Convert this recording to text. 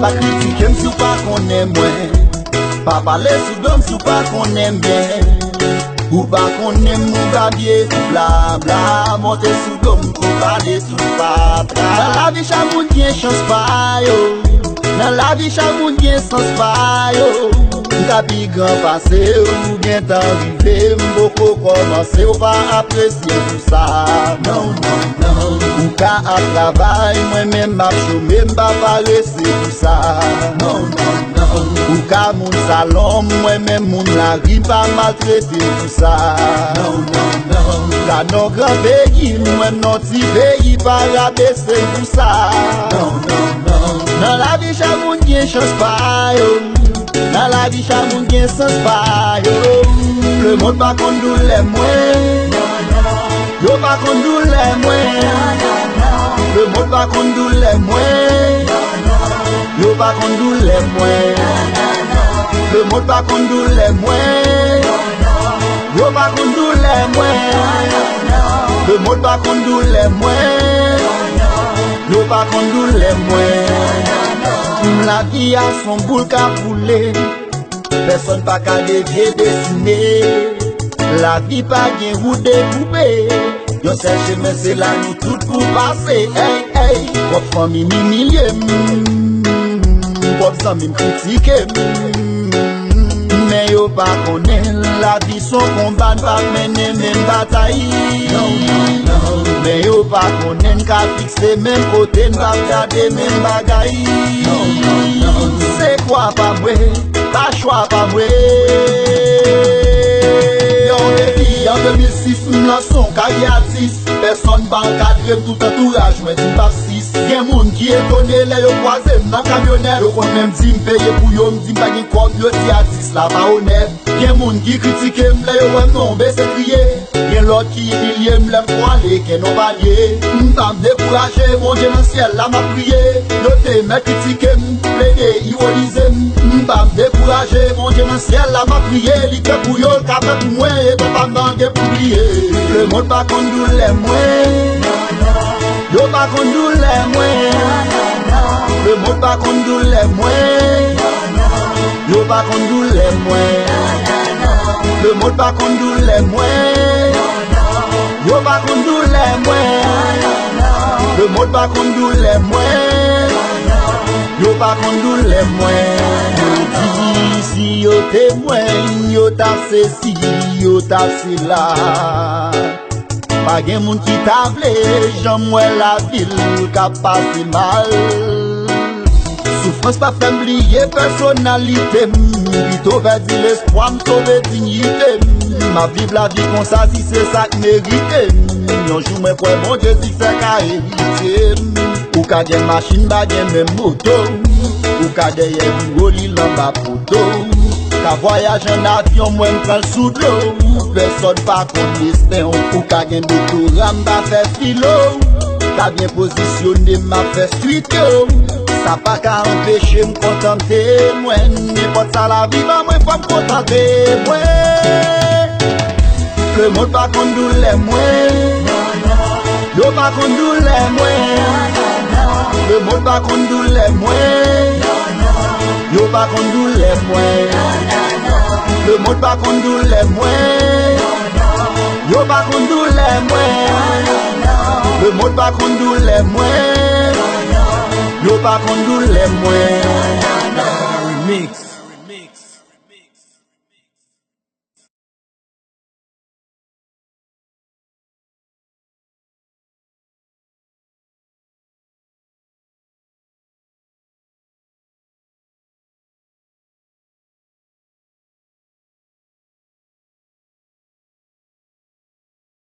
Pa kritike m sou pa konen mwen, pa pale sou dom sou pa konen ben. Ou pa konen mou gabye ou bla bla, monte sou dom pou pale sou patra. Nan la vi chamoun gen chans pa yo, nan la vi chamoun gen sens pa yo. Kapi gran pase ou gen tan rive, mboko komanse ou pa apresye tout sa. Non, non, non. Ou ka a travay, mwen men map chome, mba parese tout sa. Non, non, non. Ou ka moun salon, mwen men moun la ri, pa maltrete tout sa. Non, non, non. Ka non gran peyi, mwen non ti peyi, pa rabese tout sa. Non, non, non. Nan la vi chamoun gen chans pa yo, nan la vi chamoun gen sens pa yo. Le monde pa kondou le mwen, yo pa kondou le mwen. Le monde pa kondou le mwen, yo pa kondou le mwen. Le monde pa kondou le mwen, yo pa kondou le mwen. Le monde pa kondou le mwen, yo pa kondou le mwen. La vie a son boule ka poule, personne pa ka devye dessine. La vie pa gen route découpée, yo se chemin c'est là nous tout pour passer. Hey, hey, votre famille m'humilie, votre zami m'critique, mais yo pa konnen la vie son combat pa mener même bataille. Mais yo pa konnen ka fixe même côté, n'pa garder même bagaille. C'est quoi pas vrai, pas choix pas vrai. En 2006, m'lan son kariatis, personne pa encadre tout entourage, mwen di pa 6. Gen moun ki etone le yo croise m'nan kamyonet, yo kon même di m'paye pou yo, m'di m'pa gen kob, yo di atis la pa honnête. Gen moun ki kritike m'le yo wèm non bese kriye, gen lot ki humilié m'le m'kwale ken non palye. M'pa m'dekouraje, mon Dieu nan ciel la m'a priye, yo te mè kritike m'plede ironize. M'pa m'dekouraje, mon Dieu nan ciel la m'a priye, li ke pou yo l'kape pou mwen et ton pa m'dange pou liye. Le monde pa kondou le mwen, yo pa kondou le mwen. Le monde pa kondou le mwen, yo pa kondou le mwen. Le monde pa kondou le mwen, yo pa kondou le mwen. Le monde pa kondou le mwen, yo pa kondou le mwen. Yo di si yo témoin, yo tap se si, yo tap se la. Pa gen moun ki table, jan mwen la vil ka pase mal. Souffrance pa fèm liye personnalité, plutôt vers di l'espoir m'sauve dignité. Ma vive la vie kon sa si c'est ça mérite. Yon jou mwen kwen mon Dieu si fè ka évite. Ou ka gen machine ba gen men moto, ou ka deye bureau li lan ba poto. Ka voyage en avion mwen pral sou d'eau, personne pa kon destin. Ou ka gen doctorat mba fè filo, ka bien positionné m'a fè suite yo. Sa pa ka empêche m'contente mwen, n'importe ça la vie ba mwen pa m'contente mwen. Le monde pa kondou le mwen, yo pa kondou le mwen. Le monde pa kondou le mwen, yo pa kondou le mwen. Le monde pa kondou le mwen, yo pa kondou le mwen. Le monde pa kondou le mwen, yo pa kondou le mwen. Mix.